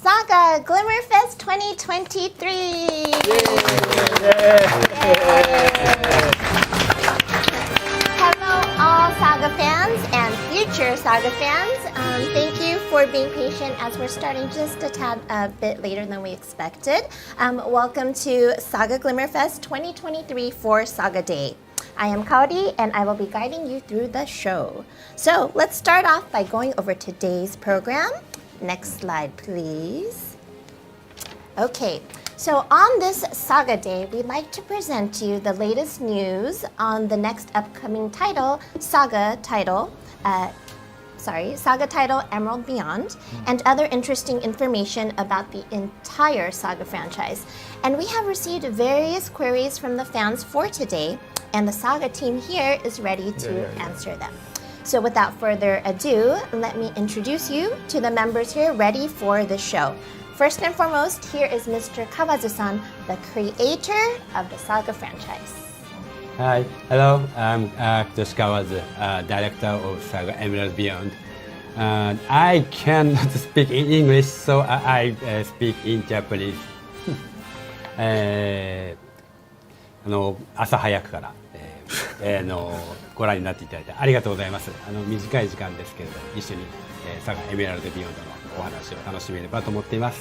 SaGa Glimmerfest 2023! Hello all SaGa fans and future SaGa fans. Thank you for being patient as we're starting just a tad bit later than we expected. Welcome to SaGa Glimmerfest 2023 for SaGa Day. I am Kaori and I will be guiding you through the show. So let's start off by going over today's program. Next slide, please. Okay, so on this SaGa Day, we'd like to present to you the latest news on the next upcoming title, SaGa title Emerald Beyond, and other interesting information about the entire SaGa franchise. And we have received various queries from the fans for today, and the SaGa team here is ready to answer them. So without further ado, let me introduce you to the members here ready for the show. First and foremost, here is Mr. Kawazu-san, the creator of the SaGa franchise. Hi, hello, I'm Akitoshi Kawazu, director of SaGa Emerald Beyond. I cannot speak in English, so I speak in Japanese. 朝早くからご覧になっていただいてありがとうございます。短い時間ですけれど一緒にSaGa Emerald Beyond のお話を楽しめればと思っています。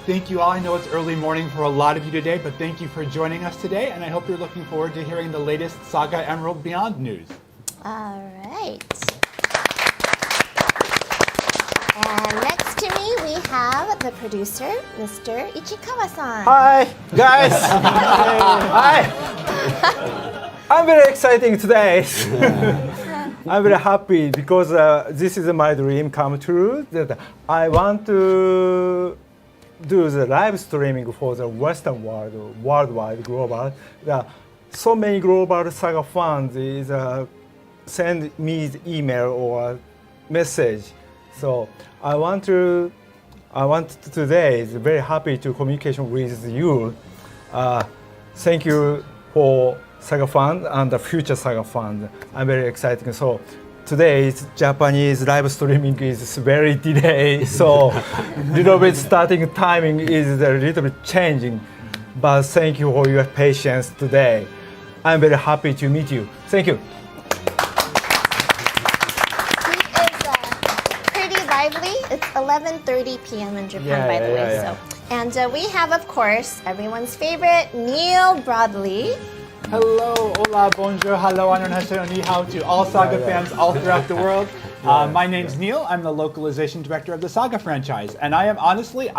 Thank you all. I know it's early morning for a lot of you today, but thank you for joining us today, and I hope you're looking forward to hearing the latest SaGa Emerald Beyond news. All right. And next to me, we have the producer, Mr. Ichikawa-san. Hi, guys. Hi. I'm very excited today. I'm very happy because this is my dream come true. That I want to do the live streaming for the Western world, worldwide, global. So many global SaGa fans is send me the email or message. So I want today is very happy to communication with you. Thank you for SaGa fans and the future SaGa fans. I'm very excited. So today's Japanese live streaming is very delayed, so little bit starting timing is a little bit changing. But thank you for your patience today. I'm very happy to meet you. Thank you. It's 11:30 p.m. in Japan, by the way. So, and we have, of course, everyone's favorite, Neil Broadley. Hello, hola, bonjour, hello, annyeonghaseyo, ni hao to all SaGa fans all throughout the world. My name's Neil. I'm the localization director of the SaGa franchise, and I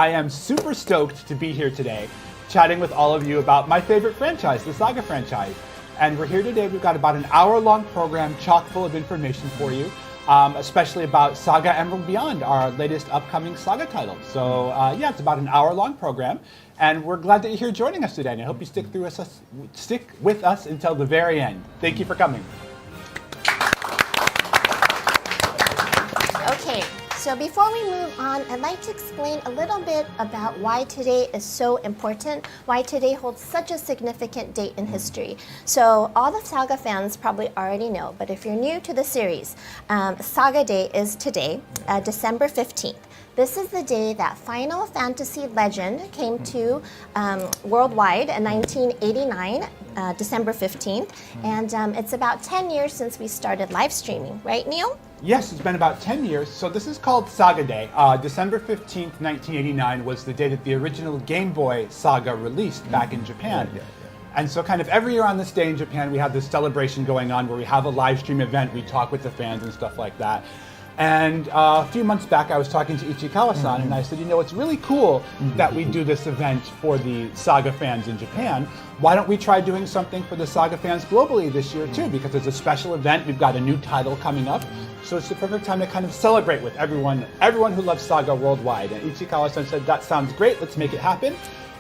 am super stoked to be here today, chatting with all of you about my favorite franchise, the SaGa franchise. And we're here today. We've got about an hour-long program chock full of information for you. Especially about SaGa Emerald Beyond, our latest upcoming SaGa title. So yeah, it's about an hour-long program, and we're glad that you're here joining us today. And I hope you stick with us until the very end. Thank you for coming. Okay, so before we move on, I'd like to explain a little bit about why today is so important, why today holds such a significant date in history. So all the SaGa fans probably already know, but if you're new to the series, SaGa Day is today, December 15th. This is the day that Final Fantasy Legend came to worldwide in 1989, December 15th. And it's about 10 years since we started live streaming, right, Neil? Yes, it's been about 10 years. So this is called SaGa Day. December 15th, 1989 was the day that the original Game Boy Saga released back in Japan. And so kind of every year on this day in Japan, we have this celebration going on where we have a live stream event, we talk with the fans and stuff like that. And a few months back, I was talking to Ichikawa-san, and I said, you know, it's really cool that we do this event for the SaGa fans in Japan. Why don't we try doing something for the SaGa fans globally this year, too? Because it's a special event. We've got a new title coming up. So it's the perfect time to kind of celebrate with everyone who loves SaGa worldwide. And Ichikawa-san said, that sounds great. Let's make it happen.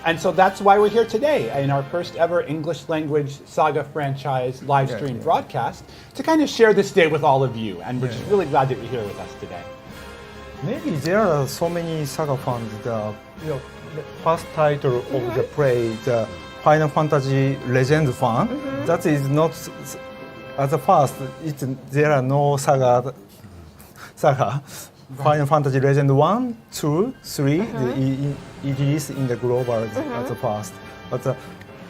And so that's why we're here today in our first ever English language SaGa franchise live stream broadcast to kind of share this day with all of you. And we're just really glad that you're here with us today. Maybe there are so many SaGa fans. The first title of the play, the Final Fantasy Legends fan. That is not at the first. There are no SaGa Final Fantasy Legend 1, 2, 3, it released in the global as the first. But the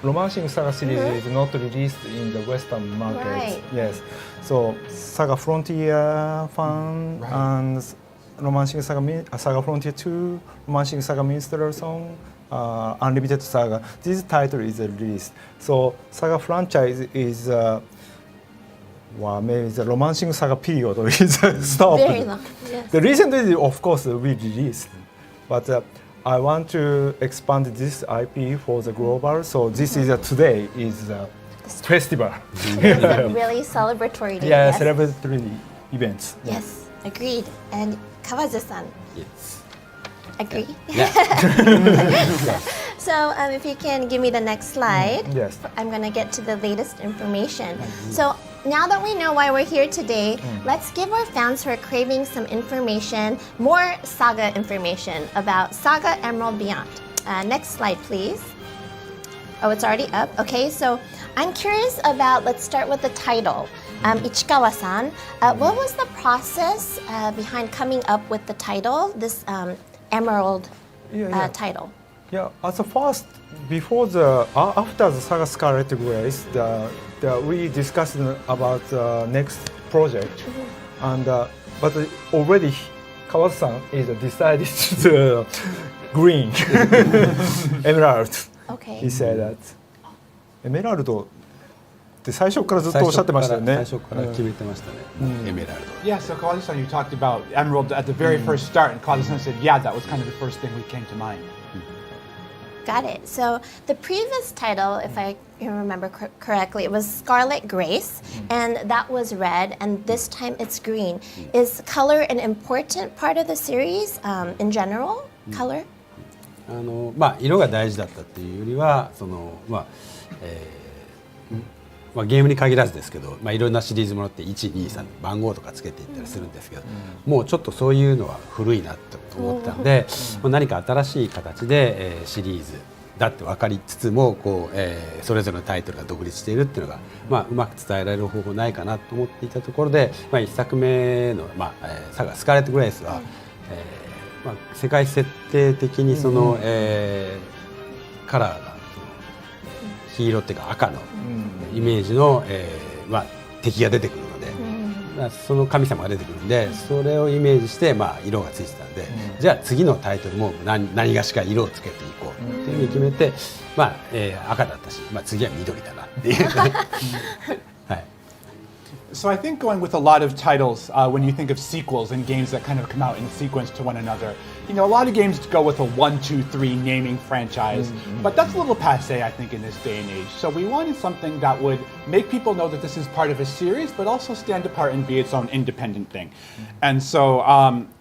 Romancing Saga series is not released in the Western market. Right. Yes. So SaGa Frontier fan and Romancing Saga, SaGa Frontier 2, Romancing Saga Minstrel Song, Unlimited Saga. This title is released. So SaGa Franchise is maybe the Romancing Saga period is stopped. Very long. Yes. The recently, of course, we released, but I want to expand this IP for the global. So this is today is a festival. Really celebratory day. Yeah, yes. celebratory events. Yes, agreed. And Kawazu-san, Yes. agree? Yeah. So if you can give me the next slide. Yes. I'm going to get to the latest information. So now that we know why we're here today, let's give our fans who are craving some information, more SaGa information about SaGa Emerald Beyond. Next slide, please. Oh, it's already up. Okay, so I'm curious about, let's start with the title. Ichikawa-san, what was the process behind coming up with the title, this Emerald title? Yeah, as a first, before the after the SaGa Scarlet Grace, we discussed about the next project, and but already Kawazu-san is decided to green emerald. Okay. He said that エメラルドって最初からずっとおっしゃってましたよね。最初から決めてましたね。エメラルド。 Yeah, so Kawazu-san, you talked about Emerald at the very first start, and Kawazu-san said, yeah, that was kind of the first thing we came to mind. Got it. So the previous title, if I remember correctly, it was Scarlet Grace, and that was red, and this time it's green. Is color an important part of the series in general? Color? 色が大事だったっていうよりはゲームに限らずですけど、いろんなシリーズものって123番号とかつけていったりするんですけど、もうちょっとそういうのは古いなと思ったんで、何か新しい形で、シリーズだって分かりつつもそれぞれのタイトルが独立しているっていうのが、うまく伝えられる方法ないかなと思っていたところで、1作目のSaGaスカーレット・グレイスは、世界設定的にその、カラーが黄色っていうか赤のイメージの、敵が出てくるので、その神様が出てくるんで、それをイメージして、色がついてたんで、じゃあ次のタイトルも何がしか色をつけていこうっていうふうに決めて、赤だったし、次は緑だなっていう。はい。 So I think going with a lot of titles, when you think of sequels and games that kind of come out in sequence to one another, a lot of games go with a 1, 2, 3 naming franchise, but that's a little passé, I think, in this day and age. So we wanted something that would make people know that this is part of a series, but also stand apart and be its own independent thing. And so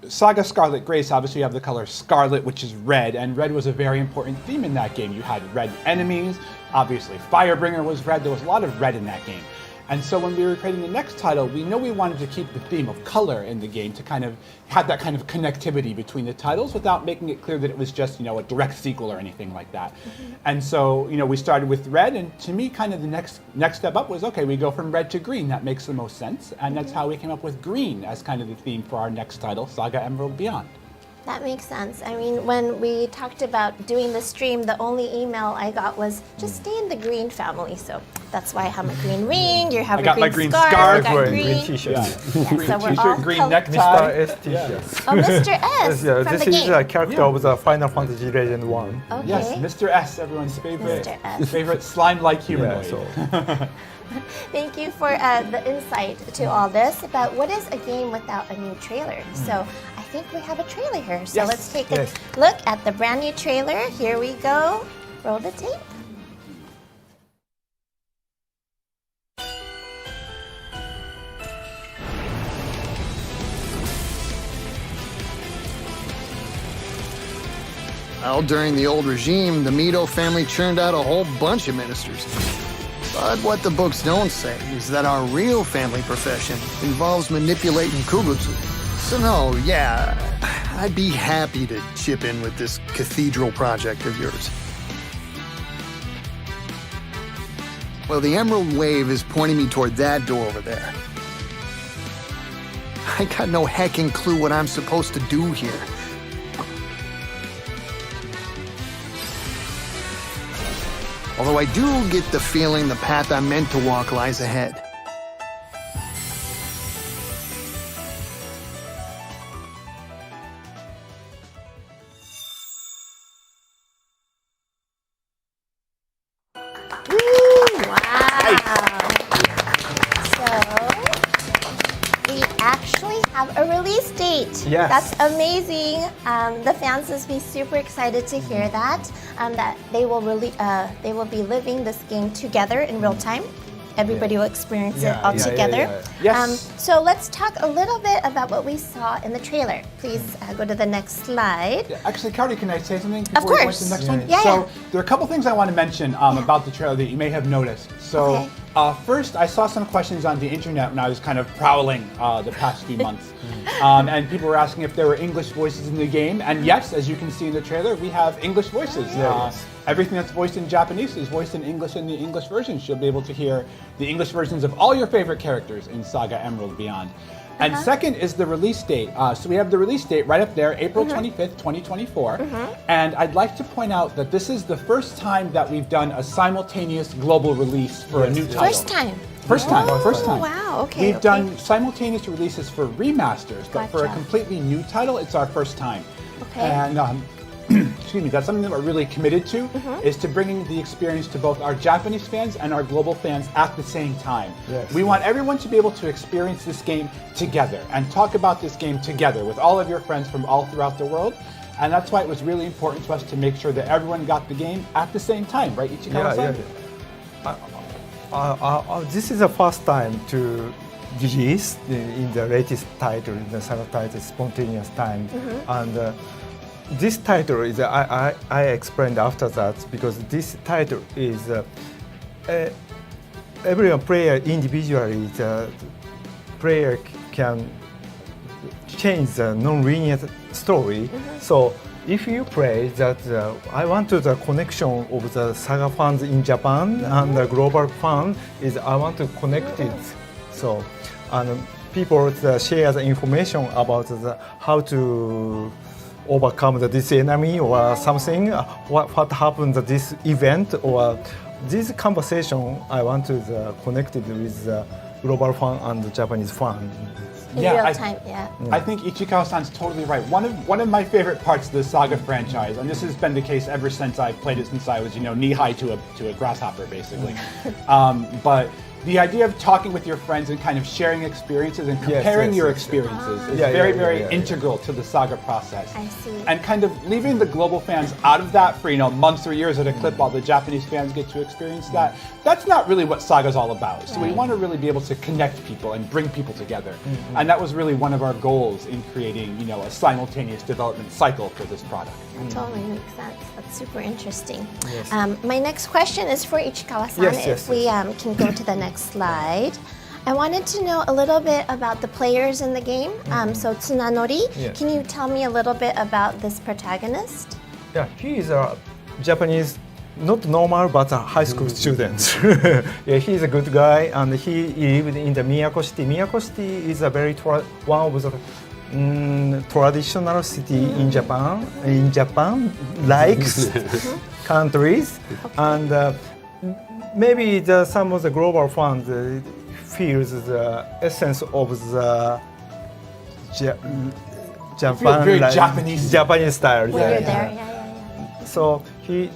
SaGa Scarlet Grace, obviously you have the color scarlet, which is red, and red was a very important theme in that game. You had red enemies, obviously Firebringer was red, there was a lot of red in that game. And so when we were creating the next title, we know we wanted to keep the theme of color in the game to kind of have that kind of connectivity between the titles without making it clear that it was just, a direct sequel or anything like that. And so, we started with red, and to me, kind of the next step up was, okay, we go from red to green. That makes the most sense. And that's how we came up with green as kind of the theme for our next title, SaGa Emerald Beyond. That makes sense. I mean, when we talked about doing the stream, the only email I got was just stay in the green family. So that's why I have my green ring. You have I got a green my green scarf. scarf, I got green T-shirt. Yeah, so we're all T-shirt, green color- necktie. Mr. S T-shirt. Oh, Mr. S Yeah, from this the is game. a character of the Final Fantasy Legend 1. Okay. Yes, Mr. S, everyone's favorite, Mr. S. favorite slime-like Yeah, humanoid. so Thank you for the insight to all this. But what is a game without a new trailer? So I think we have a trailer here. So Yes. let's take Yes. a look at the brand new trailer. Here we go. Roll the tape. Well, during the old regime, the Mito family churned out a whole bunch of ministers. But what the books don't say is that our real family profession involves manipulating Kugutsu. So no, yeah, I'd be happy to chip in with this cathedral project of yours. Well, the Emerald Wave is pointing me toward that door over there. I got no hecking clue what I'm supposed to do here. Although I do get the feeling the path I'm meant to walk lies ahead. A release date. Yes. That's amazing. The fans must be super excited to hear that. That they will be living this game together in real time. Everybody will experience it all together. Yes. So let's talk a little bit about what we saw in the trailer. Please go to the next slide. Yeah, actually, Kaori, can I say something Of before we go to course. the next one? Yeah. So there are a couple things I want to mention about the trailer that you may have noticed. So first, I saw some questions on the internet when I was kind of prowling the past few months. And people were asking if there were English voices in the game. And yes, as you can see in the trailer, we have English voices. Everything that's voiced in Japanese is voiced in English in the English versions. You'll be able to hear the English versions of all your favorite characters in SaGa Emerald Beyond. And second is the release date. So we have the release date right up there, April 25th, 2024. And I'd like to point out that this is the first time that we've done a simultaneous global release for a new title. First time. First time. Wow, okay. We've done simultaneous releases for remasters, but for a Gotcha. completely new title, it's our first time. Okay. And excuse me, that's something that we're really committed to, is to bringing the experience to both our Japanese fans and our global fans at the same time. Yes. We want everyone to be able to experience this game together and talk about this game together with all of your friends from all throughout the world. And that's why it was really important to us to make sure that everyone got the game at the same time, right, Ichikawa-san? This is the first time to release in the latest title, in the SaGa title, Spontaneous Time. And this title is, I explained after that, because this title is every player individually, the player can change the non-linear story. So if you play that, I want to the connection of the SaGa fans in Japan and the global fan is I want to connect it. So, and people share the information about how to overcome this enemy or something. What happened at this event or this conversation. I want to connect it with the global fan and the Japanese fan. In real time, I think Ichikawa-san's totally right. One of my favorite parts of the SaGa franchise, and this has been the case ever since I played it since I was, knee-high to a grasshopper, basically. But the idea of talking with your friends and kind of sharing experiences and comparing your experiences is very integral to the SaGa process. I see. And kind of leaving the global fans out of that for months or years at a clip while the Japanese fans get to experience that, that's not really what SaGa's all about. So we want to really be able to connect people and bring people together. And that was really one of our goals in creating, a simultaneous development cycle for this product. That totally makes sense. That's super interesting. My next question is for Ichikawa-san. If we can go to the next slide. I wanted to know a little bit about the players in the game. So Tsunanori, can you tell me a little bit about this protagonist? Yeah, he is a Japanese, not normal, but a high school student. He's a good guy, and he lived in the Miyako City. Miyako City is a very one of the traditional city in Japan. In Japan, like countries, and maybe some of the global fans feels the essence of the Japan, very like, Japanese style. When you're there, So he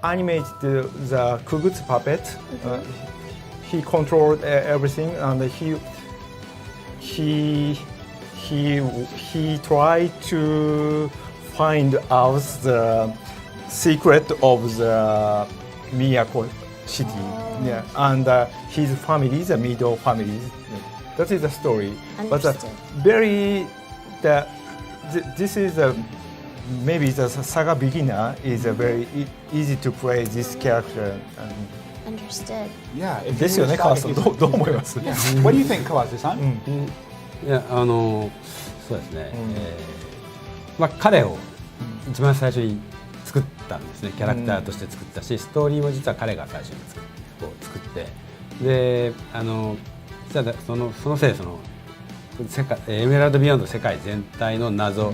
animated the Kugutsu puppet. He controlled everything, and he tried to find out the secret of the Miyako City. And his family, the Mido family. That is the story. Understood. But this is maybe the SaGa beginner is a very easy to play this character. Understood. Yeah. ですよね、川さん。どう思います？ What do you think, Kawazu-san? いやそうですね、彼を一番最初に作ったんですね。キャラクターとして作ったし、ストーリーも実は彼が最初に作って、で実はそのせいでエメラルド・ビヨンド世界全体の謎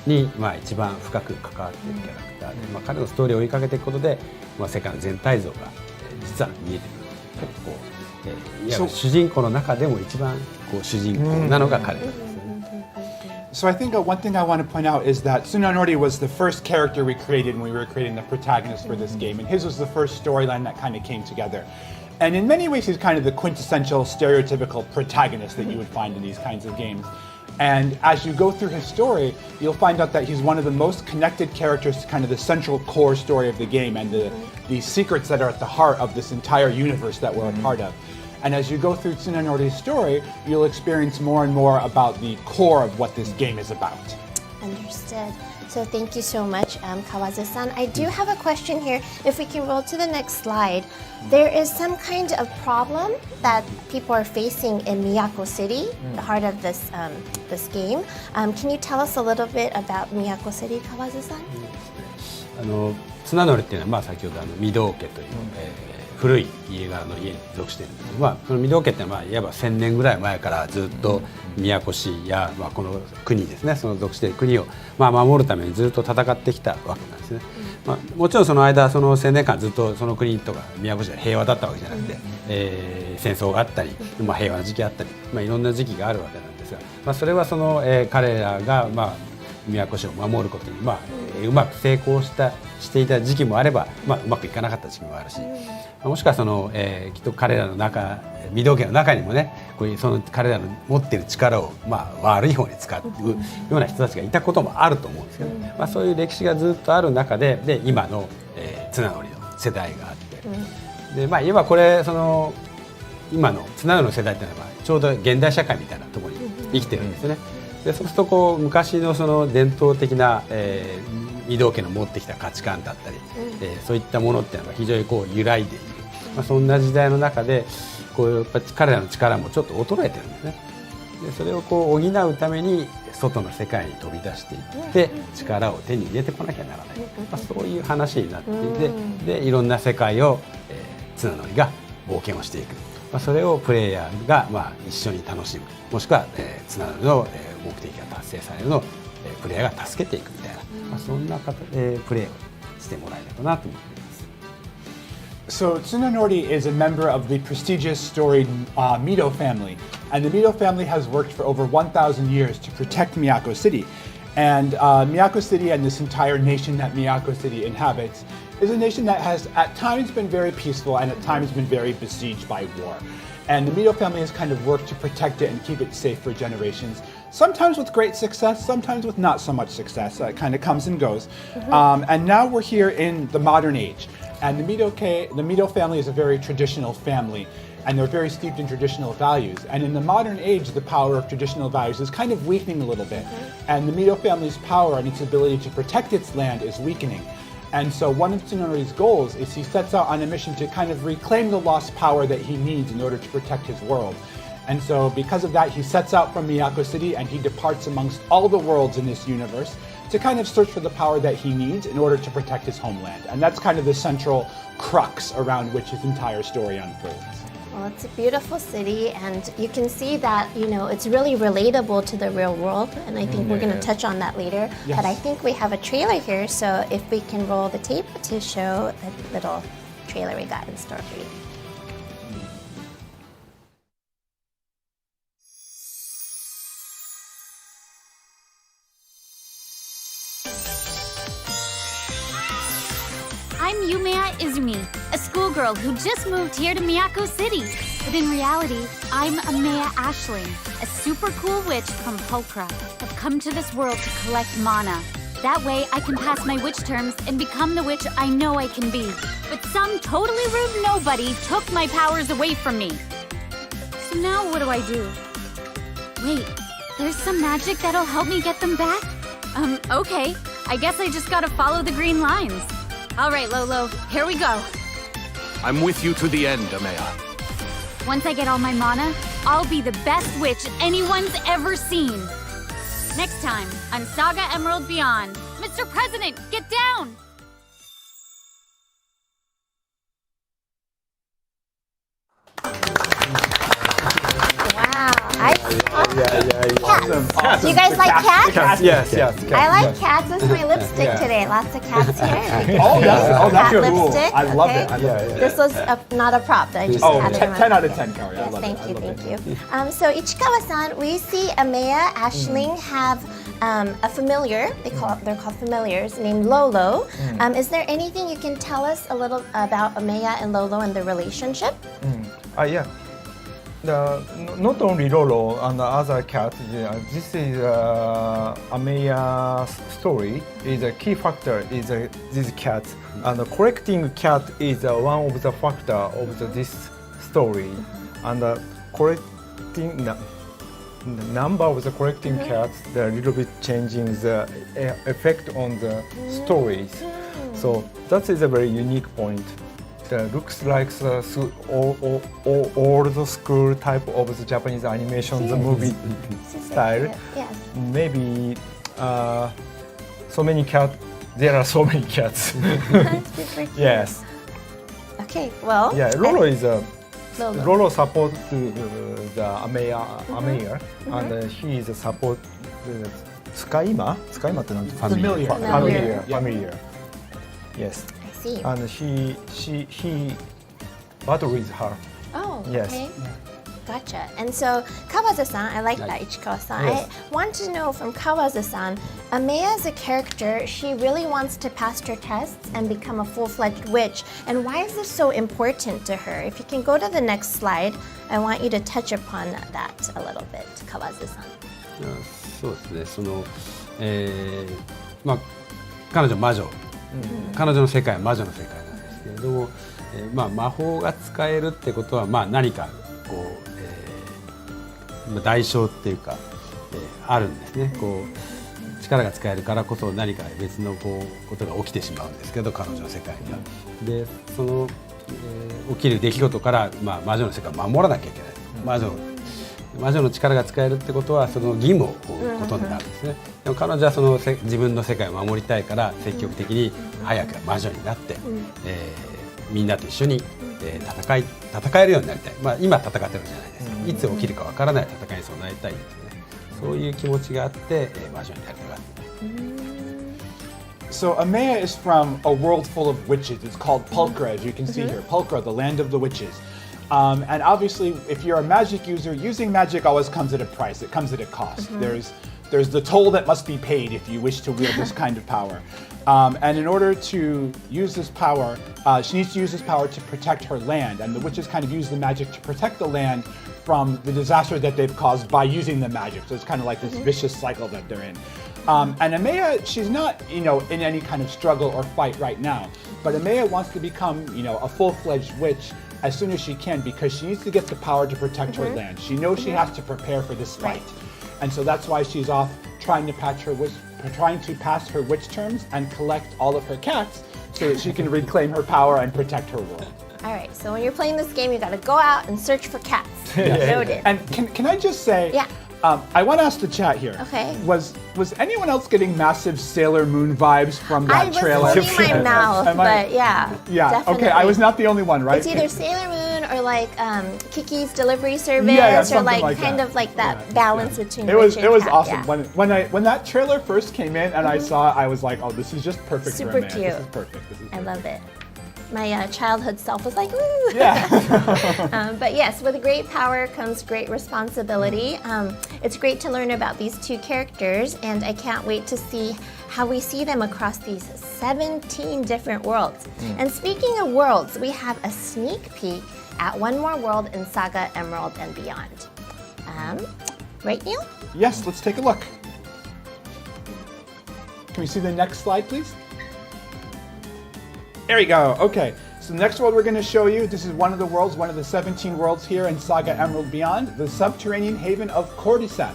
に、一番深く関わっているキャラクターで、彼のストーリーを追いかけていくことで、世界の全体像が実は見えてくる。こういわば主人公の中でも一番こう主人公なのが彼なんですよね。So I think one thing I want to point out is that Tsunanori was the first character we created when we were creating the protagonist for this game, and his was the first storyline that kind of came together. And in many ways, he's kind of the quintessential, stereotypical protagonist that you would find in these kinds of games. And as you go through his story, you'll find out that he's one of the most connected characters to kind of the central core story of the game and the secrets that are at the heart of this entire universe that we're a part of. And as you go through Tsunanori's story, you'll experience more and more about the core of what this game is about. Understood. So thank you so much, Kawazu-san. I do have a question here. If we can roll to the next slide, there is some kind of problem that people are facing in Miyako City, the heart of this this game. Can you tell us a little bit about Miyako City, Kawazu-san? 綱乗りっていうのは、先ほど御堂家という、古い家柄の家に属しているんですけど、その御堂家っていうのは、いわば1000年ぐらい前からずっと宮古市や、この国ですね、その属している国を、守るためにずっと戦ってきたわけなんですね。もちろんその間、その1000年間ずっとその国とか宮古市は平和だったわけじゃなくて、戦争があったり、平和な時期があったり、いろんな時期があるわけなんですが、それはその、彼らが、宮古市を守ることに、うまく成功していた時期もあれば、うまくいかなかった時期もあるし、もしくはその、きっと彼らの中、御堂家の中にもね、こういうその彼らの持っている力を、悪い方に使うような人たちがいたこともあると思うんですけど、そういう歴史がずっとある中で、今の、綱乗りの世代があって、で、いわばこれその今の綱乗りの世代っていうのはちょうど現代社会みたいなところに生きてるんですよね。でそうするとこう昔のその伝統的な、御堂家の持ってきた価値観だったり、そういったものっていうのが非常にこう揺らいでいる、そんな時代の中でこうやっぱり彼らの力もちょっと衰えてるんですね。でそれをこう補うために外の世界に飛び出していって力を手に入れてこなきゃならない、そういう話になっていて、でいろんな世界を、綱乗りが冒険をしていく、それをプレイヤーが一緒に楽しむ、もしくは、綱乗りの、目的が達成されるのを、プレイヤーが助けていくみたいな、そんな形でプレイをしてもらえればなと思っています。So Tsunanori is a member of the prestigious storied Mito family, and the Mito family has worked for over 1,000 years to protect Miyako City. And Miyako City and this entire nation that Miyako City inhabits is a nation that has at times been very peaceful and at times been very besieged by war. And the Mito family has kind of worked to protect it and keep it safe for generations. Sometimes with great success, sometimes with not so much success. It kind of comes and goes. And now we're here in the modern age. And the Mito family is a very traditional family, and they're very steeped in traditional values. And in the modern age, the power of traditional values is kind of weakening a little bit. And the Mito family's power and its ability to protect its land is weakening. And so one of Tsunanori's goals is he sets out on a mission to kind of reclaim the lost power that he needs in order to protect his world. And so because of that, he sets out from Miyako City and he departs amongst all the worlds in this universe to kind of search for the power that he needs in order to protect his homeland. And that's kind of the central crux around which his entire story unfolds. Well, it's a beautiful city, and you can see that, it's really relatable to the real world, and I think we're going to touch on that later. Yes. But I think we have a trailer here, so if we can roll the tape to show the little trailer we got in store for you. I'm Yumeya Izumi, a schoolgirl who just moved here to Miyako City. But in reality, I'm Amaya Ashling, a super cool witch from Pokra. I've come to this world to collect mana. That way I can pass my witch terms and become the witch I know I can be. But some totally rude nobody took my powers away from me. So now what do I do? Wait, there's some magic that'll help me get them back? Okay. I guess I just gotta follow the green lines. All right, Lolo, here we go. I'm with you to the end, Amaya. Once I get all my mana, I'll be the best witch anyone's ever seen. Next time on SaGa Emerald Beyond. Mr. President, get down! Wow, I Awesome. Awesome. Do you guys The like cats? cats? Yes, yes. I like cats. That's my lipstick Yeah. today. Lots of cats here. Oh, that's Cat your rule. lipstick. I love okay. it. I love it. This was not a prop. I just Oh, had it in my 10 out of pocket. 10, Kaori. I Yes, love thank it. you, I love thank it. you. So Ichikawa-san, we see Amaya, Ashling have a familiar. They're called familiars named Lolo. Is there anything you can tell us a little about Amaya and Lolo and their relationship? Yeah. Not only Lolo and the other cat. This is Ameya's story. Is a key factor. Is this cat, and collecting cat is one of the factor of this story, and collecting the number of the collecting cats, they're a little bit changing the effect on the stories. So that is a very unique point. Looks like the old school type of the Japanese animation, the movie style. Yes. Maybe so many cats. There are so many cats. That's super cute. Yes. Okay, well. Yeah. Lolo is a Lolo. Lolo support the Ameya, and he is a support Tsukaima. Tsukaima ってなんて Familiar. Familiar. Yes. I see. And he battle with her. Oh, Yes. okay. Gotcha. And so, Kawazu-san, I like that, Ichikawa-san. Yes. I want to know from Kawazu-san, Amaya as a character, she really wants to pass her tests and become a full-fledged witch. And why is this so important to her? If you can go to the next slide, I want you to touch upon that a little bit, Kawazu-san. そうですね。まあ彼女魔女、彼女の世界は魔女の世界なんですけれども、まあ魔法が使えるってことはまあ何かこう、代償っていうか、あるんですね。こう力が使えるからこそ何か別のことが起きてしまうんですけど、彼女の世界には。でその、起きる出来事から、まあ、魔女の世界を守らなきゃいけない。魔女の力が使えるってことはその義務を負うことになるんですね。でも彼女はその自分の世界を守りたいから積極的に早く魔女になって、みんなと一緒に、戦えるようになりたい。まあ今戦ってるわけじゃないですか。いつ起きるかわからない戦いに備えたいんですよね。そういう気持ちがあって、魔女になりたかった。So Amaya is from a world full of witches. It's called Pulchra, as you can see here. Pulchra, the land of the witches. And obviously, if you're a magic user, using magic always comes at a price. It comes at a cost. There's the toll that must be paid if you wish to wield this kind of power. And in order to use this power, she needs to use this power to protect her land. And the witches kind of use the magic to protect the land from the disaster that they've caused by using the magic. So it's kind of like this vicious cycle that they're in. And Amaya, she's not, in any kind of struggle or fight right now. But Amaya wants to become, a full-fledged witch as soon as she can because she needs to get the power to protect her land. She knows she has to prepare for this fight. And so that's why she's off trying to pass her witch terms and collect all of her cats so that she can reclaim her power and protect her world. All right, so when you're playing this game, you got to go out and search for cats. Noted. And can I just say, I want to ask the chat here. Okay. Was anyone else getting massive Sailor Moon vibes from that trailer? I was holding my mouth, but yeah. Yeah, definitely. okay, I was not the only one, right? It's either Sailor Moon or like Kiki's Delivery Service or something like like kind that. of like that balance between It was witch and cat, awesome. yeah. When that trailer first came in and I saw it, I was like, oh, this is just perfect Super for a man. cute. This is perfect. I love it. My childhood self was like, woo! Yeah. But yes, with great power comes great responsibility. It's great to learn about these two characters, and I can't wait to see how we see them across these 17 different worlds. And speaking of worlds, we have a sneak peek at one more world in SaGa Emerald and Beyond. Right, Neil? Yes, let's take a look. Can we see the next slide, please? There we go. Okay, so the next world we're going to show you, this is one of the worlds, one of the 17 worlds here in SaGa Emerald Beyond, the subterranean haven of Cordyceps.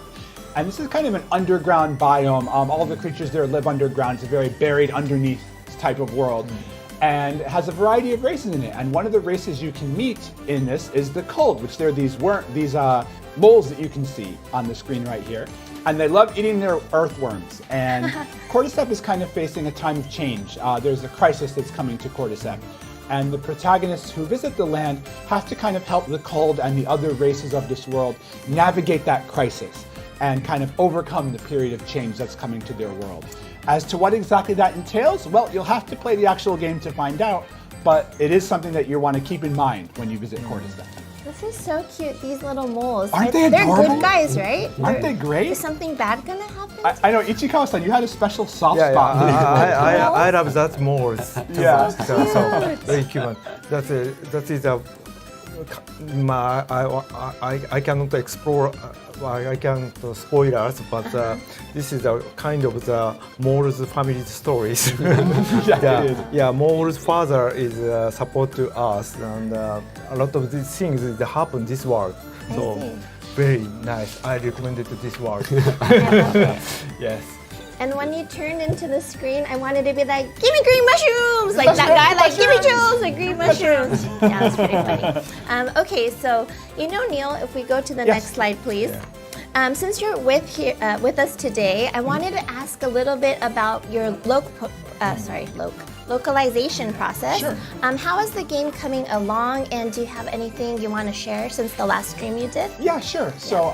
And this is kind of an underground biome. All the creatures there live underground. It's a very buried underneath type of world. And it has a variety of races in it. And one of the races you can meet in this is the Cold, which they're these moles that you can see on the screen right here. And they love eating their earthworms. And Cordyceps is kind of facing a time of change. There's a crisis that's coming to Cordyceps. And the protagonists who visit the land have to kind of help the Cold and the other races of this world navigate that crisis. and kind of overcome the period of change that's coming to their world. As to what exactly that entails, well, you'll have to play the actual game to find out, but it is something that you want to keep in mind when you visit Kordistan. This is so cute, these little moles. Aren't they They're adorable? good guys, right? Aren't they great? Is something bad gonna happen? I know, Ichikawa-san, you had a special soft Yeah, spot. for these moles. I love that moles. Yeah. So very cute. That is a. I cannot explore. I can't spoilers, but this is a kind of the Mole's family stories. Yeah, it is. Yeah, Mole's father is support to us, and a lot of these things that happen in this world. So see. very nice. I recommend it to this world. Yes. And when you turned into the screen, I wanted to be like, give me green mushrooms! Like that guy, like, give me jewels, like green mushrooms. Yeah, that's pretty funny. Okay, so, Neil, if we go to the next slide, please. Yeah. Since you're with us today, I wanted to ask a little bit about your localization process. Sure. How is the game coming along, and do you have anything you want to share since the last stream you did? Yeah, sure. So,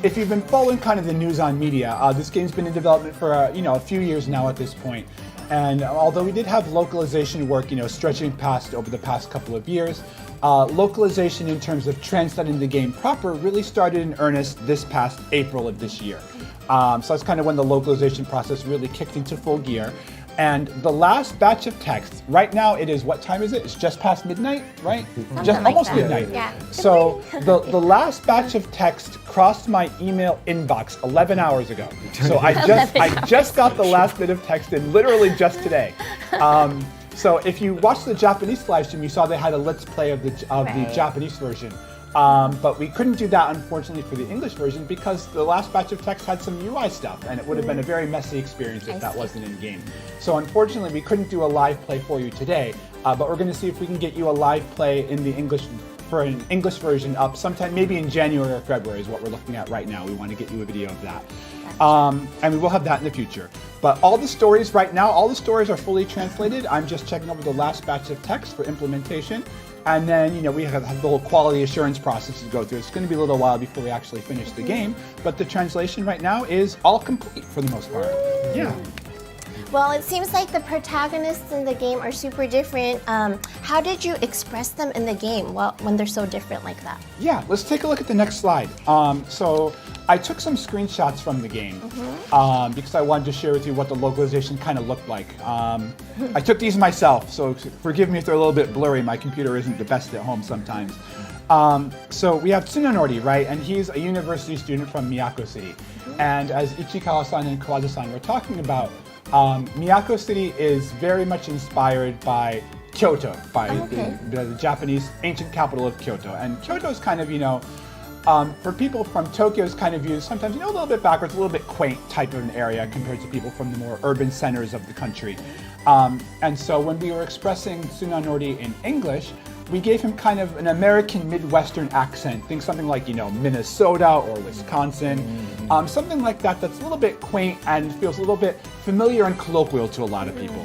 if you've been following kind of the news on media, this game's been in development for a few years now at this point. And although we did have localization work, stretching past over the past couple of years, localization in terms of translating the game proper really started in earnest this past April of this year. So that's kind of when the localization process really kicked into full gear. And the last batch of text, right now it is, what time is it? It's just past midnight, right? Just like almost that. midnight. Yeah. So the last batch of text crossed my email inbox 11 hours ago. So I just got the last bit of text in literally just today. So if you watched the Japanese live stream, you saw they had a let's play of the Japanese version. But we couldn't do that, unfortunately, for the English version because the last batch of text had some UI stuff, and it would have been a very messy experience if that wasn't in-game. So unfortunately, we couldn't do a live play for you today, but we're going to see if we can get you a live play in the English for an English version up sometime, maybe in January or February is what we're looking at right now. We want to get you a video of that. And we will have that in the future. But all the stories right now, all the stories are fully translated. I'm just checking over the last batch of text for implementation. And then, we have the whole quality assurance process to go through. It's going to be a little while before we actually finish the game, but the translation right now is all complete for the most part. Yeah. Well, it seems like the protagonists in the game are super different. How did you express them in the game when they're so different like that? Yeah, let's take a look at the next slide. So I took some screenshots from the game because I wanted to share with you what the localization kind of looked like. I took these myself, so forgive me if they're a little bit blurry. My computer isn't the best at home sometimes. So we have Tsunanori, right? And he's a university student from Miyako City. And as Ichikawa-san and Kawazu-san were talking about, Miyako City is very much inspired by Kyoto, by the Japanese ancient capital of Kyoto. And Kyoto is kind of, for people from Tokyo, is kind of viewed sometimes, a little bit backwards, a little bit quaint type of an area compared to people from the more urban centers of the country. And so when we were expressing Tsunanori in English, we gave him kind of an American Midwestern accent. Think something like, Minnesota or Wisconsin. Something like that that's a little bit quaint and feels a little bit familiar and colloquial to a lot of people.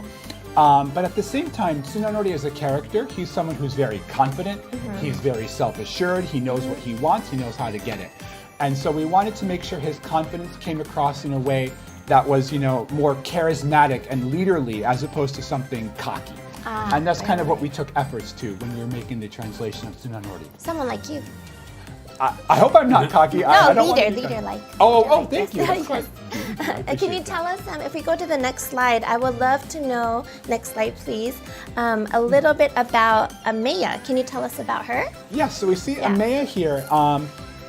But at the same time, Tsunanori as a character, he's someone who's very confident, he's very self-assured, he knows what he wants, he knows how to get it. And so we wanted to make sure his confidence came across in a way that was, more charismatic and leaderly as opposed to something cocky. And that's kind of what we took efforts to when we were making the translation of Tsunanori. Someone like you. I hope I'm not cocky. No, I don't leader like. like. Thank you. That's right. Can you tell us, if we go to the next slide, I would love to know, next slide please, a little bit about Ameya. Can you tell us about her? Yeah, so we see Ameya here.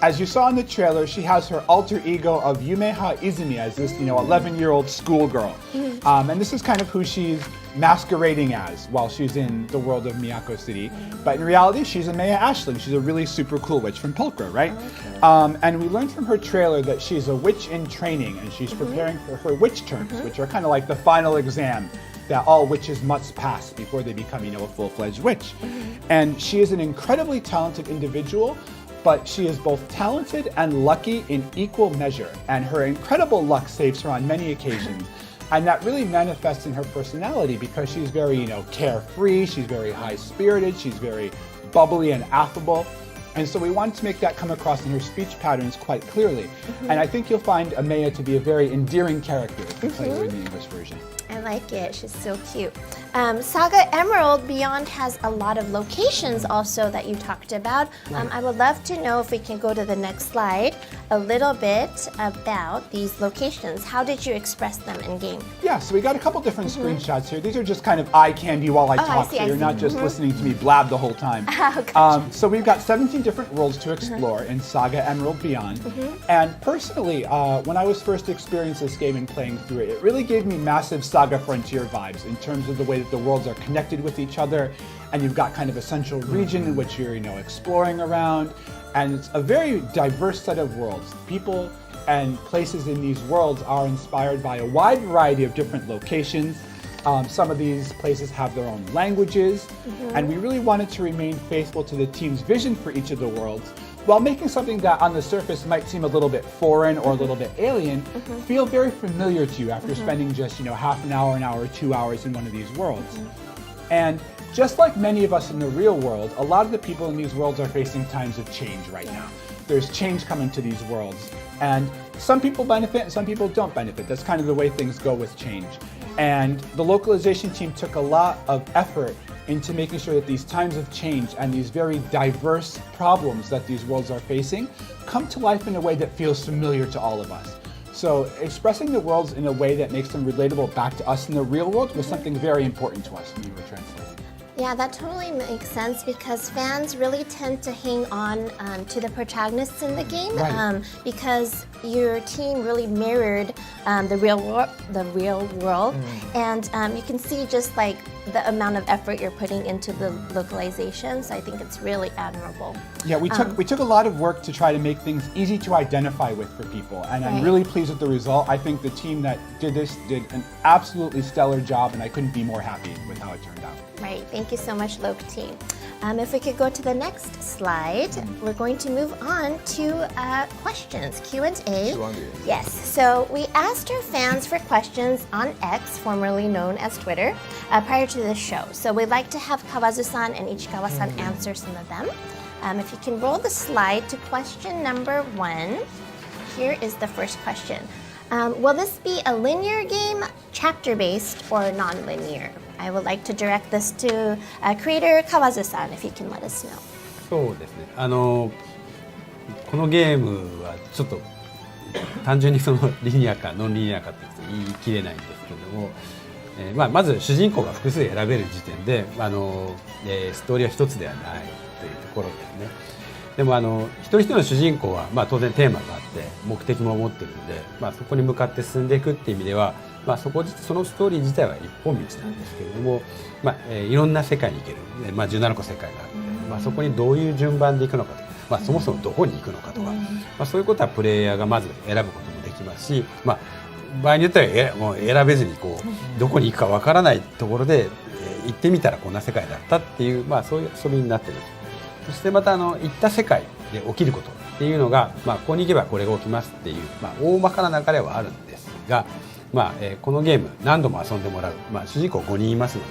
As you saw in the trailer, she has her alter ego of Yumeha Izumi as this, 11-year-old schoolgirl. And this is kind of who she's masquerading as while she's in the world of Miyako City. But in reality, she's Ameya Ashling. She's a really super cool witch from Pulchra, right? And we learned from her trailer that she's a witch in training and she's preparing for her witch terms, which are kind of like the final exam that all witches must pass before they become, a full-fledged witch. And she is an incredibly talented individual, but she is both talented and lucky in equal measure, and her incredible luck saves her on many occasions. And that really manifests in her personality because she's very, carefree, she's very high-spirited, she's very bubbly and affable. And so we wanted to make that come across in her speech patterns quite clearly. And I think you'll find Amaya to be a very endearing character if you play her in the English version. I like it. She's so cute. SaGa Emerald Beyond has a lot of locations also that you talked about. I would love to know if we can go to the next slide a little bit about these locations. How did you express them in game? Yeah, so we got a couple different screenshots here. These are just kind of eye candy while I talk, so you're not just listening to me blab the whole time. So we've got 17 different worlds to explore in SaGa Emerald Beyond. And personally, when I was first experiencing this game and playing through it, it really gave me massive SaGa Frontier vibes in terms of the way that the worlds are connected with each other, and you've got kind of a central region in which you're, exploring around, and it's a very diverse set of worlds. People and places in these worlds are inspired by a wide variety of different locations. Some of these places have their own languages, and we really wanted to remain faithful to the team's vision for each of the worlds, while making something that on the surface might seem a little bit foreign or a little bit alien feel very familiar to you after spending just half an hour, 2 hours in one of these worlds. And just like many of us in the real world, a lot of the people in these worlds are facing times of change right now. There's change coming to these worlds, and some people benefit and some people don't benefit. That's kind of the way things go with change. And the localization team took a lot of effort into making sure that these times of change and these very diverse problems that these worlds are facing come to life in a way that feels familiar to all of us. So expressing the worlds in a way that makes them relatable back to us in the real world was something very important to us when we were translating. Yeah, that totally makes sense because fans really tend to hang on to the protagonists in the game because your team really mirrored the real world, and you can see just like the amount of effort you're putting into the localization. So I think it's really admirable. Yeah, we took a lot of work to try to make things easy to identify with for people, and I'm really pleased with the result. I think the team that did this did an absolutely stellar job, and I couldn't be more happy with how it turned out. Right, thank you so much, Loc team. If we could go to the next slide, we're going to move on to questions, Q&A. Yes, so we asked our fans for questions on X, formerly known as Twitter, prior to the show. So we'd like to have Kawazu-san and Ichikawa-san answer some of them. If you can roll the slide to question number 1, here is the first question. Will this be a linear game, chapter-based, or non-linear? I would like to direct this to creator Kawazu-san, if you can let us know. そうですね。このゲームはちょっと単純にそのリニアかノンリニアかって言い切れないんですけれども、まず主人公が複数選べる時点で、ストーリーは一つではないというところですね。でも一人一人の主人公は、当然テーマがあって目的も持っているので、そこに向かって進んでいくっていう意味では、そのストーリー自体は一本道なんですけれども、いろんな世界に行ける、17個世界があるので、そこにどういう順番で行くのかとか、そもそもどこに行くのかとか、そういうことはプレイヤーがまず選ぶこともできますし、場合によってはもう選べずにどこに行くかわからないところで行ってみたらこんな世界だったっていう、そういう遊びになっている。そしてまた行った世界で起きることっていうのが、ここに行けばこれが起きますっていう、大まかな流れはあるんですが、このゲーム何度も遊んでもらう、主人公5人いますの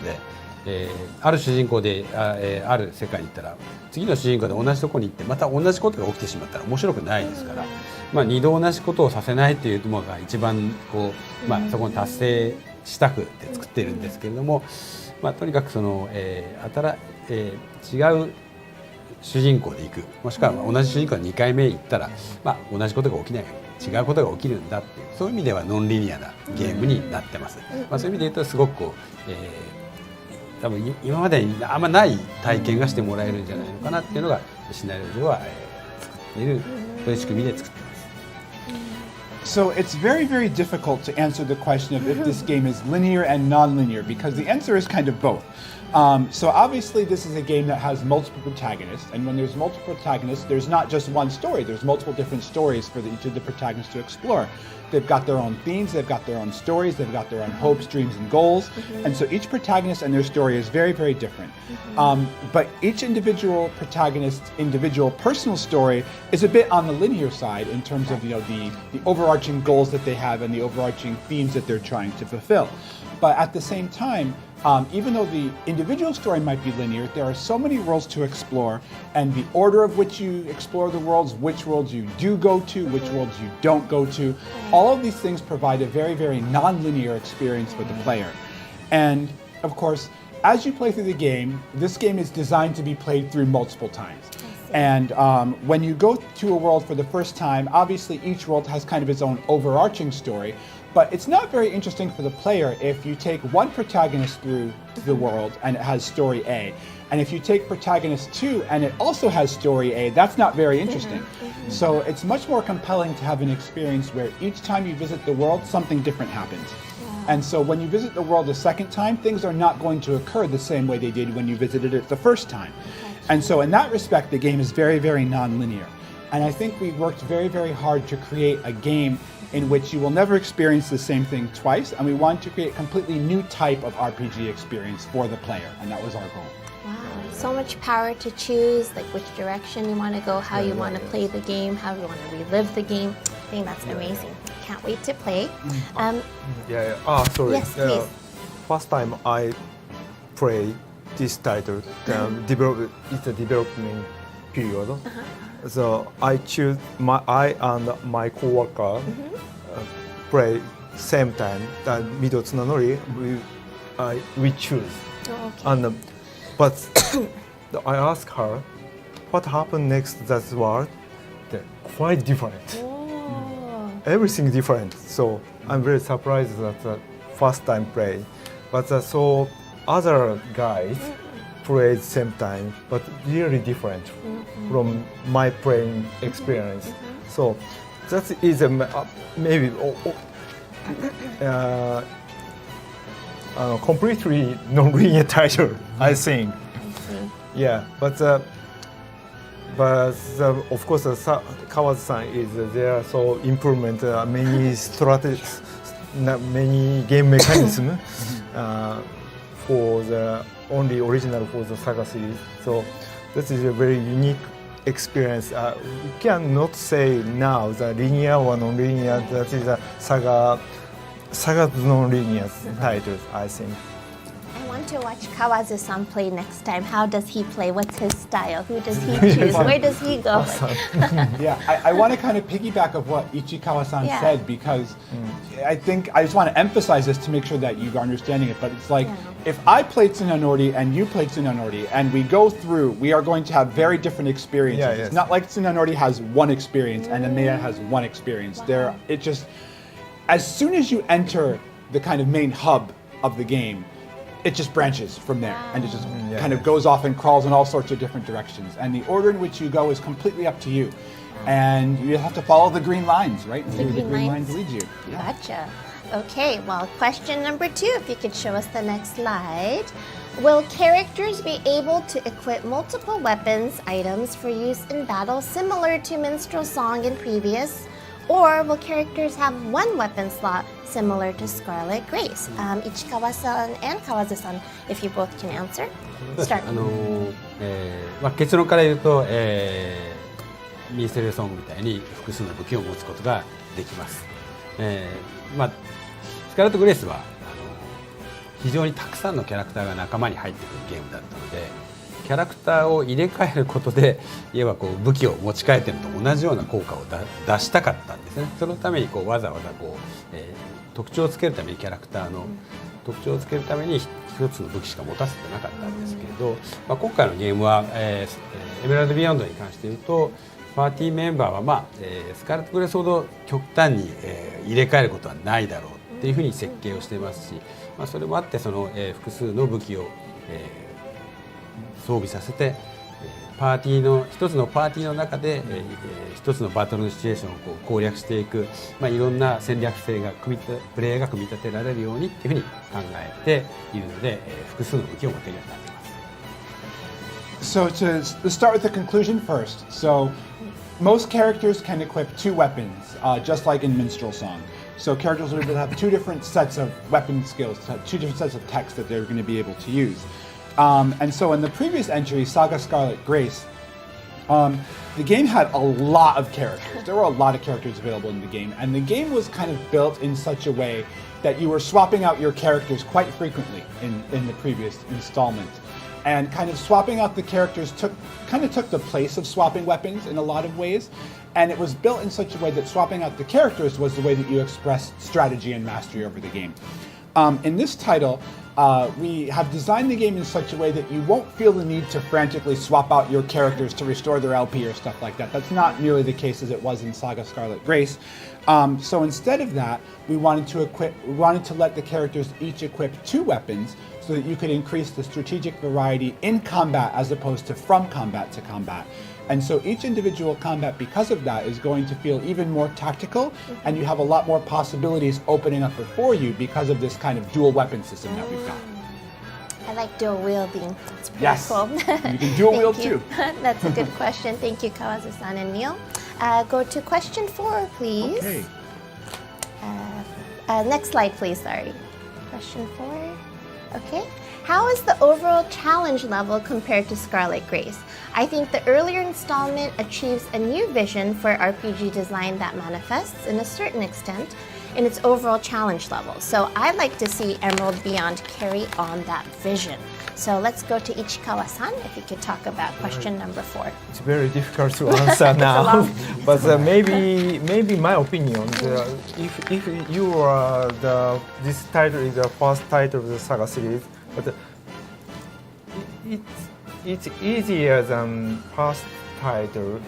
で、ある主人公である世界に行ったら次の主人公で同じところに行ってまた同じことが起きてしまったら面白くないですから、2度同じことをさせないというのが一番そこに達成したくて作っているんですけれども、とにかくその、違う主人公で行く、もしくは同じ主人公が2回目行ったら、同じことが起きない、違うことが起きるんだっていう、そういう意味ではノンリニアなゲームになってます。そういう意味で言うとすごく多分今までにあんまない体験がしてもらえるんじゃないのかなっていうのがシナリオ上は作っている、そういう仕組みで作ってます。So it's very, very difficult to answer the question of if this game is linear and non-linear because the answer is kind of both. So obviously this is a game that has multiple protagonists, and when there's multiple protagonists, there's not just one story, there's multiple different stories for each of the protagonists to explore. They've got their own themes, they've got their own stories, they've got their own hopes, dreams, and goals, and so each protagonist and their story is very, very different. But each individual protagonist's individual personal story is a bit on the linear side in terms of the overarching goals that they have and the overarching themes that they're trying to fulfill. But at the same time, even though the individual story might be linear, there are so many worlds to explore, and the order of which you explore the worlds, which worlds you do go to, which worlds you don't go to, all of these things provide a very, very non-linear experience for the player. And of course, as you play through the game, this game is designed to be played through multiple times. And when you go to a world for the first time, obviously each world has kind of its own overarching story, but it's not very interesting for the player if you take one protagonist through the world and it has story A. And if you take protagonist 2 and it also has story A, that's not very interesting. So it's much more compelling to have an experience where each time you visit the world, something different happens. And so when you visit the world a second time, things are not going to occur the same way they did when you visited it the first time. And so in that respect, the game is very, very non-linear. And I think we worked very, very hard to create a game in which you will never experience the same thing twice, and we wanted to create a completely new type of RPG experience for the player, and that was our goal. Wow, so much power to choose, like which direction you want to go, how you want to play the game, how you want to relive the game. I think that's amazing. Can't wait to play. Sorry. Yes, please. First time I play this title, it's a development period. So I and my coworker play same time. The Mido Tsunanori we choose. And but I ask her what happened next. That world, quite different. Everything different. So I'm very surprised that the first time play, but so other guys played same time, but really different from my playing experience. So that is maybe completely non-linear title, I think. Yeah, but of course, Kawazu-san is there, so implement many strategies, many game mechanism for the only original for the SaGa series. So this is a very unique experience. We cannot say now the linear or non-linear. That is a SaGa's non-linear title, I think. I want to watch Kawazu-san play next time. How does he play? What's his style? Who does he choose? Where does he go? Yeah, I want to kind of piggyback of what Ichikawa-san said, because I think I just want to emphasize this to make sure that you're understanding it. But it's like, if I played Tsunanori and you played Tsunanori and we go through, we are going to have very different experiences. It's not like Tsunanori has one experience and Amaya has one experience. It just, as soon as you enter the kind of main hub of the game, it just branches from there, and it just kind of goes off and crawls in all sorts of different directions. And the order in which you go is completely up to you. And you have to follow the green lines, right? And the green lines lead you. Gotcha. Okay, well, question number 2, if you could show us the next slide. Will characters be able to equip multiple weapons, items for use in battle similar to Minstrel Song in previous? Or will characters have one weapon slot similar to Scarlet Grace? Ichikawa-san and Kawazu-san, if you both can answer. Start. 結論から言うと、ミンステルソングみたいに複数の武器を持つことができます。スカーレット・グレースは非常にたくさんのキャラクターが仲間に入ってくるゲームだったので、キャラクターを入れ替えることでいわば武器を持ち替えてるのと同じような効果を出したかったんですね。そのためにわざわざ特徴をつけるためにキャラクターの特徴をつけるために一つの武器しか持たせてなかったんですけれど、今回のゲームは、エメラルド・ビヨンドに関して言うとパーティーメンバーは、スカーレット・グレースほど極端に、入れ替えることはないだろうっていうふうに設計をしていますし、それもあって複数の武器を、装備させて一つのパーティーの中で、一つのバトルのシチュエーションを攻略していく、いろんな戦略性がプレイヤーが組み立てられるようにっていうふうに考えているので、複数の武器を持てるようになっています。So to start with the conclusion first. So most characters can equip 2 weapons, just like in Minstrel Song. So characters will have 2 different sets of weapon skills, 2 different sets of text that they're going to be able to use. And so in the previous entry, SaGa Scarlet Grace, the game had a lot of characters. There were a lot of characters available in the game, and the game was kind of built in such a way that you were swapping out your characters quite frequently in the previous installment. And kind of swapping out the characters took the place of swapping weapons in a lot of ways. And it was built in such a way that swapping out the characters was the way that you expressed strategy and mastery over the game. In this title, we have designed the game in such a way that you won't feel the need to frantically swap out your characters to restore their LP or stuff like that. That's not nearly the case as it was in SaGa Scarlet Grace. So instead of that, we wanted to let the characters each equip 2 weapons so that you could increase the strategic variety in combat as opposed to from combat to combat. And so each individual combat, because of that, is going to feel even more tactical, and you have a lot more possibilities opening up before you because of this kind of dual weapon system that we've got. I like dual wielding. It's pretty Yes, cool. you can dual wield too. That's a good question. Thank you, Kawazu-san and Neil. Go to question 4, please. Okay. Next slide, please. Sorry. Question 4. Okay. How is the overall challenge level compared to Scarlet Grace? I think the earlier installment achieves a new vision for RPG design that manifests, in a certain extent, in its overall challenge level. So I'd like to see Emerald Beyond carry on that vision. So let's go to Ichikawa-san, if you could talk about question number 4. It's very difficult to answer now, but maybe my opinion, if you are this title is the first title of the SaGa series, but it's easier than past title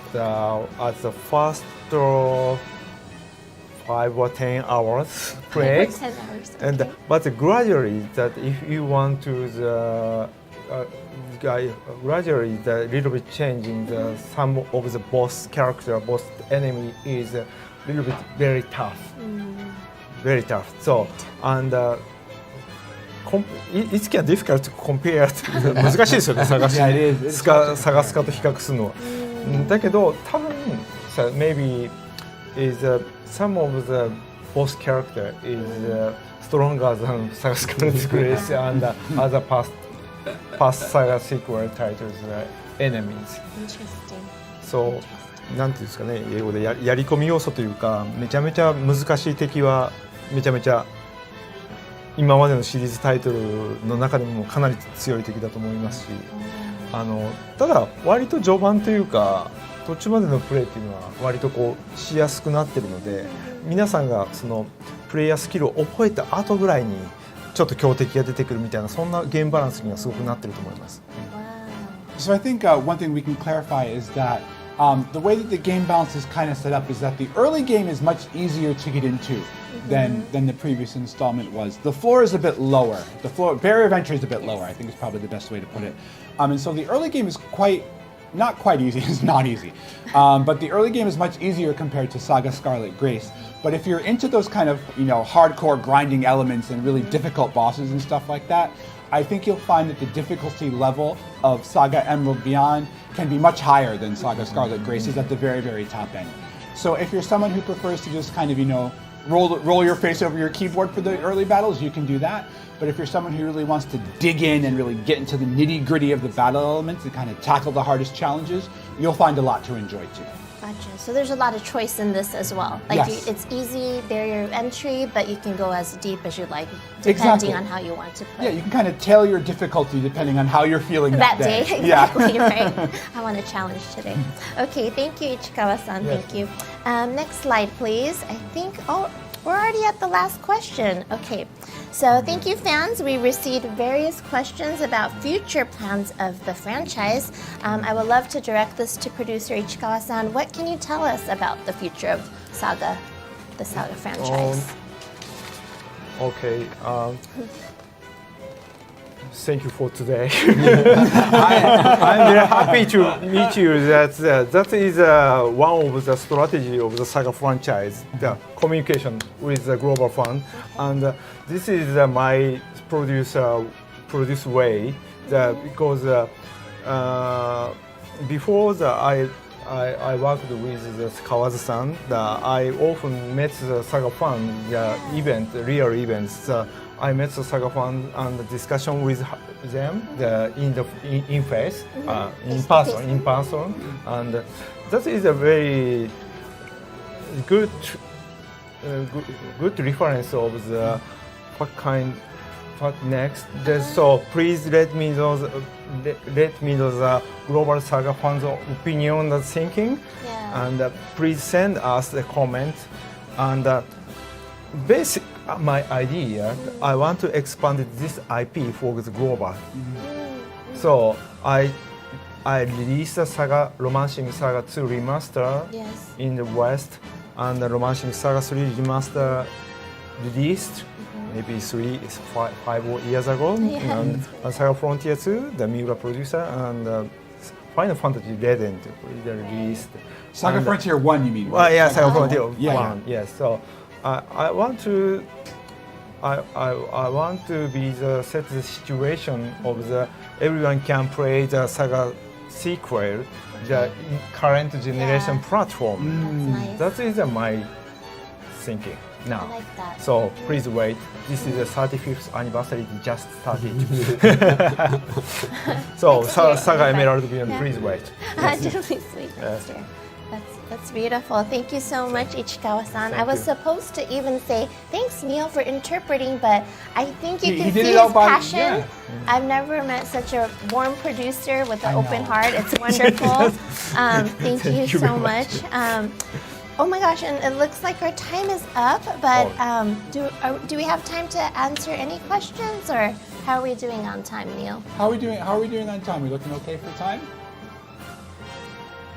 as the first 5 or 10 hours play, 10 hours, okay. and but gradually that if you want to gradually the little bit changing the some of the boss character, boss enemy is a little bit very tough, very tough. So and it's kind of difficult to compare to 難しいですよね、探し探すかと比較するのは。だけど多分さ maybe is some of the boss character is stronger than SaGa Scarlet Grace and other past SaGa sequel titles enemies. Interesting. So なんていうんですかね、英語でやり込み要素というか、めちゃめちゃ難しい敵はめちゃめちゃ今までのシリーズタイトルの中でもかなり強い敵だと思いますし、ただ割と序盤というか途中までのプレーっていうのは割とこうしやすくなってるので、皆さんがそのプレイヤースキルを覚えた後ぐらいにちょっと強敵が出てくるみたいな、そんなゲームバランスにはすごくなってると思います。So I think one thing we can clarify is that the way that the game balance is kind of set up is that the early game is much easier to get into than the previous installment was. The floor is a bit lower. The barrier of entry is a bit lower, I think is probably the best way to put it. And so the early game is not quite easy, it's not easy. But the early game is much easier compared to SaGa Scarlet Grace. But if you're into those kind of, hardcore grinding elements and really difficult bosses and stuff like that, I think you'll find that the difficulty level of SaGa Emerald Beyond can be much higher than SaGa Scarlet Grace is at the very, very top end. So if you're someone who prefers to just kind of, roll your face over your keyboard for the early battles, you can do that. But if you're someone who really wants to dig in and really get into the nitty-gritty of the battle elements and kind of tackle the hardest challenges, you'll find a lot to enjoy too. Gotcha. So there's a lot of choice in this as well. Like Yes. it's easy barrier of entry, but you can go as deep as you like, depending on how you want to play. Yeah, you can kind of tailor your difficulty depending on how you're feeling that That day, Yeah. exactly, right. I want a challenge today. Okay, thank you, Ichikawa-san. Yes. Thank you. Next slide, please. I think, we're already at the last question. Okay, so thank you, fans. We received various questions about future plans of the franchise. I would love to direct this to producer Ichikawa-san. What can you tell us about the future of SaGa, the SaGa franchise? Okay. Thank you for today. I'm very happy to meet you. That is one of the strategy of the SaGa franchise, the communication with the global fan, and this is my produce way. Because before I worked with the Kawazu-san. I often met the SaGa fan, real events. I met the SaGa fan and the discussion with them in face, in person, and that is a very good reference of the what next? So please let me know the global SaGa fans' opinion and thinking, and please send us a comment. And basic my idea, I want to expand this IP for the global. So I released the SaGa Romancing SaGa 2 remaster in the West, and the Romancing SaGa 3 remaster released maybe 5 years ago. And SaGa Frontier 2, the Miura producer, and Final Fantasy Legend released. SaGa Frontier 1, you mean? Well, yeah, SaGa Frontier 1. Yeah. Yes. So I want to be the set the situation of the everyone can play the SaGa sequel, the current generation platform. That's nice. That is my thinking now. I like that. So please wait. This is the 35th anniversary just started. So SaGa Emerald Beyond, please wait. Really sweet. That's beautiful. Thank you so much, Ichikawa-san. I was supposed to even say thanks, Neil, for interpreting, but I think you can see his passion. I've never met such a warm producer with an open heart. It's wonderful. Thank you so much. Oh my gosh, and it looks like our time is up, but do we have time to answer any questions, or how are we doing on time, Neil? How are we doing on time? We looking okay for time?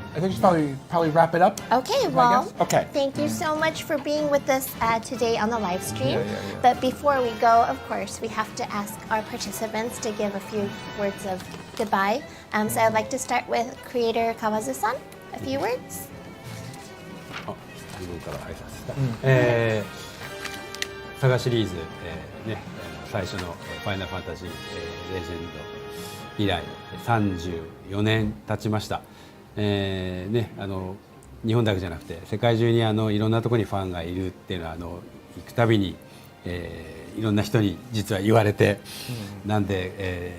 I think we should probably wrap it up. Okay, well, okay. Thank you so much for being with us today on the live stream. But before we go, of course, we have to ask our participants to give a few words of goodbye. So I'd like to start with creator Kawazu-san. A few words. 自分から挨拶した。SaGaシリーズ、最初のファイナルファンタジー、レジェンド以来34年経ちました。日本だけじゃなくて世界中にいろんなところにファンがいるっていうのは行くたびに、いろんな人に実は言われて、なんで、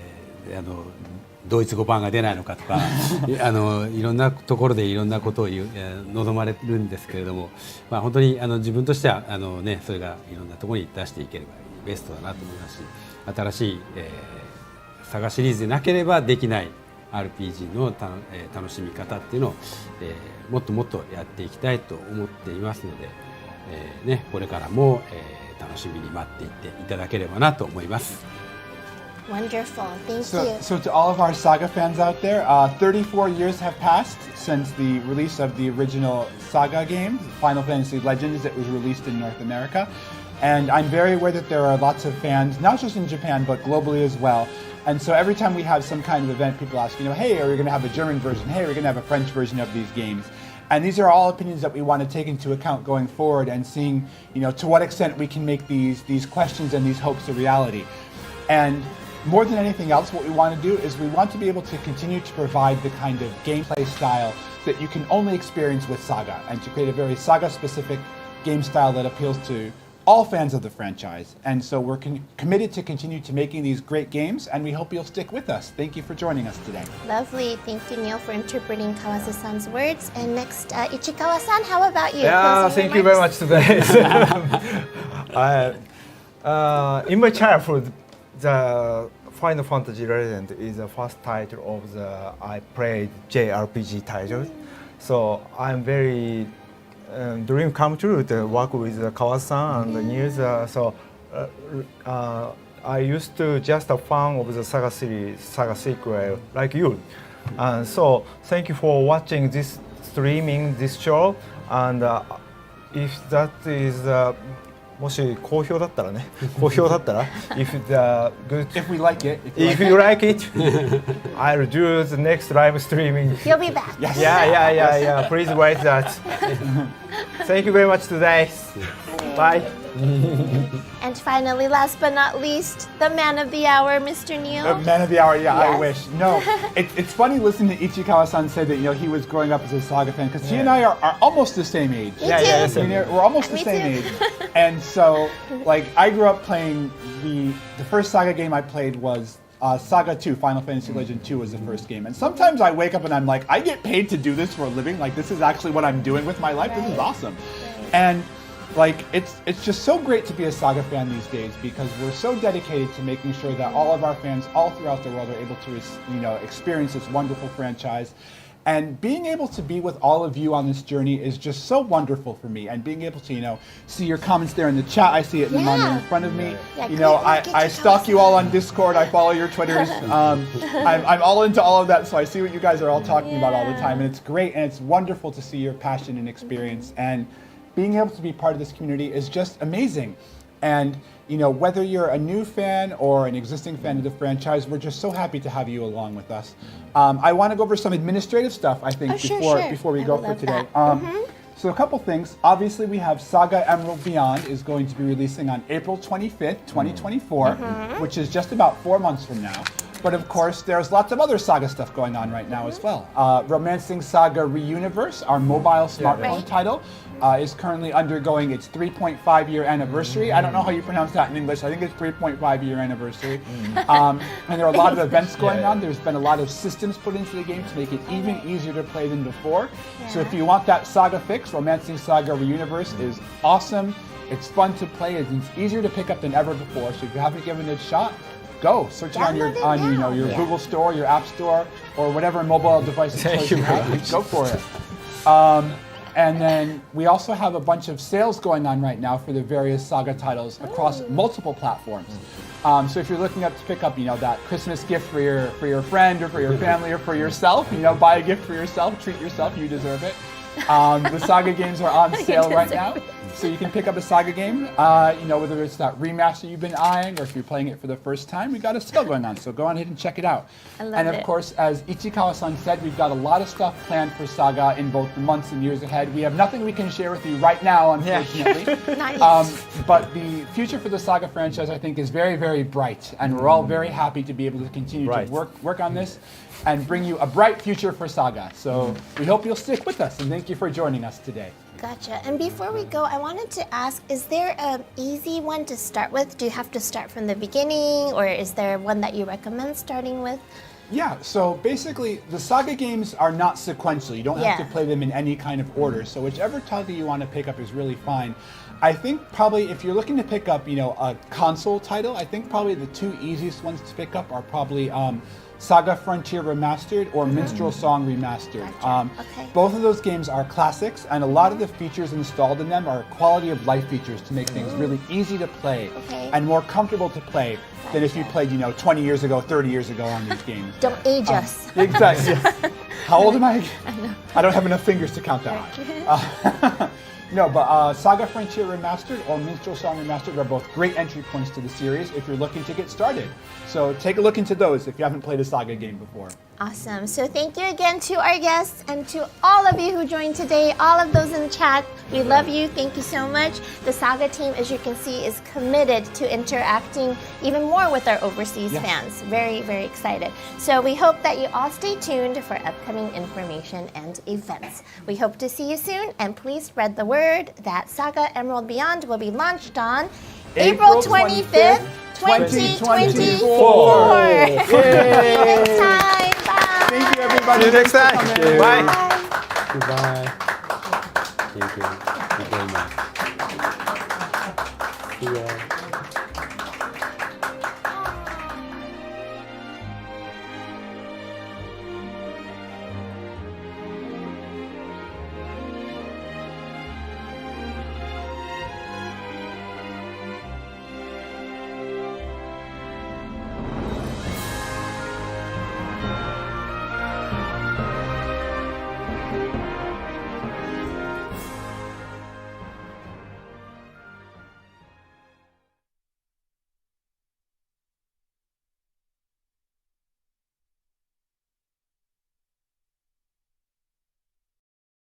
ドイツ語版が出ないのかとかいろんなところでいろんなことを望まれるんですけれども、本当に自分としてはそれがいろんなところに出していければベストだなと思いますし、新しい、SaGaシリーズでなければできないRPG の楽しみ方っていうのを、もっともっとやっていきたいと思っていますので、これからも、楽しみに待っていっていただければなと思います。Wonderful, thank you. So to all of our SaGa fans out there, 34 years have passed since the release of the original SaGa game, Final Fantasy Legends, that was released in North America. And I'm very aware that there are lots of fans, not just in Japan, but globally as well. And so every time we have some kind of event, people ask, hey, are we going to have a German version? Hey, are we going to have a French version of these games? And these are all opinions that we want to take into account going forward and seeing, to what extent we can make these questions and these hopes a reality. And more than anything else, what we want to do is we want to be able to continue to provide the kind of gameplay style that you can only experience with SaGa, and to create a very SaGa-specific game style that appeals to all fans of the franchise. And so we're committed to continue to making these great games, and we hope you'll stick with us. Thank you for joining us today. Lovely. Thank you, Neil, for interpreting Kawazu-san's words. And next, Ichikawa-san, how about you? Yeah, thank you very much today. In my childhood, the Final Fantasy Legend is the first title of I played JRPG title. So I'm very dream come true to work with Kawazu-san and Neil. So I used to just a fan of the SaGa series, SaGa sequel, like you. And so thank you for watching this streaming, this show. And if that is もし好評だったらね、好評だったら if we like it, if you like it, I'll do the next live streaming. You'll be back. Yes. Yeah. Please wait that. Thank you very much today. Bye. And finally, last but not least, the man of the hour, Mr. Neil. The man of the hour, yeah, Yes. I wish. No, it's funny listening to Ichikawa-san say that he was growing up as a SaGa fan, because he and I are almost the same age. We're almost the same age. And so, I grew up playing the first SaGa game I played was SaGa 2, Final Fantasy Legend 2 was the first game. And sometimes I wake up and I'm like, I get paid to do this for a living. This is actually what I'm doing with my life. This is awesome. And like it's just so great to be a SaGa fan these days because we're so dedicated to making sure that all of our fans all throughout the world are able to experience this wonderful franchise. And being able to be with all of you on this journey is just so wonderful for me. And being able to, see your comments there in the chat. I see it in the monitor in front of me. I stalk you all on Discord. I follow your Twitters. I'm all into all of that, so I see what you guys are all talking about all the time. And it's great, and it's wonderful to see your passion and experience. And being able to be part of this community is just amazing. And whether you're a new fan or an existing fan of the franchise, we're just so happy to have you along with us. I want to go over some administrative stuff, I think, before we go for today. So a couple things. Obviously, we have SaGa Emerald Beyond is going to be releasing on April 25th, 2024, which is just about 4 months from now. But of course, there's lots of other SaGa stuff going on right now as well. Romancing SaGa Reuniverse, our mobile smartphone title, is currently undergoing its 3.5-year anniversary. I don't know how you pronounce that in English. I think it's 3.5-year anniversary. And there are a lot of events going on. There's been a lot of systems put into the game to make it even easier to play than before. So if you want that SaGa fix, Romancing SaGa Reuniverse is awesome. It's fun to play. It's easier to pick up than ever before. So if you haven't given it a shot, go search it on your Google Store, your App Store, or whatever mobile device of choice you have. Go for it. And then we also have a bunch of sales going on right now for the various SaGa titles across multiple platforms. So if you're looking to pick up, that Christmas gift for your friend or for your family or for yourself, buy a gift for yourself, treat yourself, you deserve it. The SaGa games are on sale right now. So you can pick up a SaGa game, whether it's that remaster you've been eyeing or if you're playing it for the first time, we've got a sale going on. So go on ahead and check it out. And of course, as Ichikawa-san said, we've got a lot of stuff planned for SaGa in both the months and years ahead. We have nothing we can share with you right now, unfortunately. But the future for the SaGa franchise, I think, is very, very bright. And we're all very happy to be able to continue to work on this and bring you a bright future for SaGa. So we hope you'll stick with us, and thank you for joining us today. Gotcha. And before we go, I wanted to ask, is there an easy one to start with? Do you have to start from the beginning, or is there one that you recommend starting with? Yeah, so basically, the SaGa games are not sequential. You don't have to play them in any kind of order. So whichever title you want to pick up is really fine. I think probably if you're looking to pick up, a console title, I think probably the two easiest ones to pick up are probably SaGa Frontier Remastered or Minstrel Song Remastered. Both of those games are classics, and a lot of the features installed in them are quality of life features to make things really easy to play and more comfortable to play than if you played, 20 years ago, 30 years ago on these games. Don't age us. Exactly. How old am I? I don't have enough fingers to count that much. No, but SaGa Frontier Remastered or Minstrel Song Remastered are both great entry points to the series if you're looking to get started. So take a look into those if you haven't played a SaGa game before. Awesome. So thank you again to our guests and to all of you who joined today, all of those in the chat. We love you. Thank you so much. The SaGa team, as you can see, is committed to interacting even more with our overseas fans. Very, very excited. So we hope that you all stay tuned for upcoming information and events. We hope to see you soon, and please spread the word that SaGa Emerald Beyond will be launched on April 25th, 2024. See you next time. Bye. Thank you, everybody. See you next time. Bye. Goodbye. Thank you.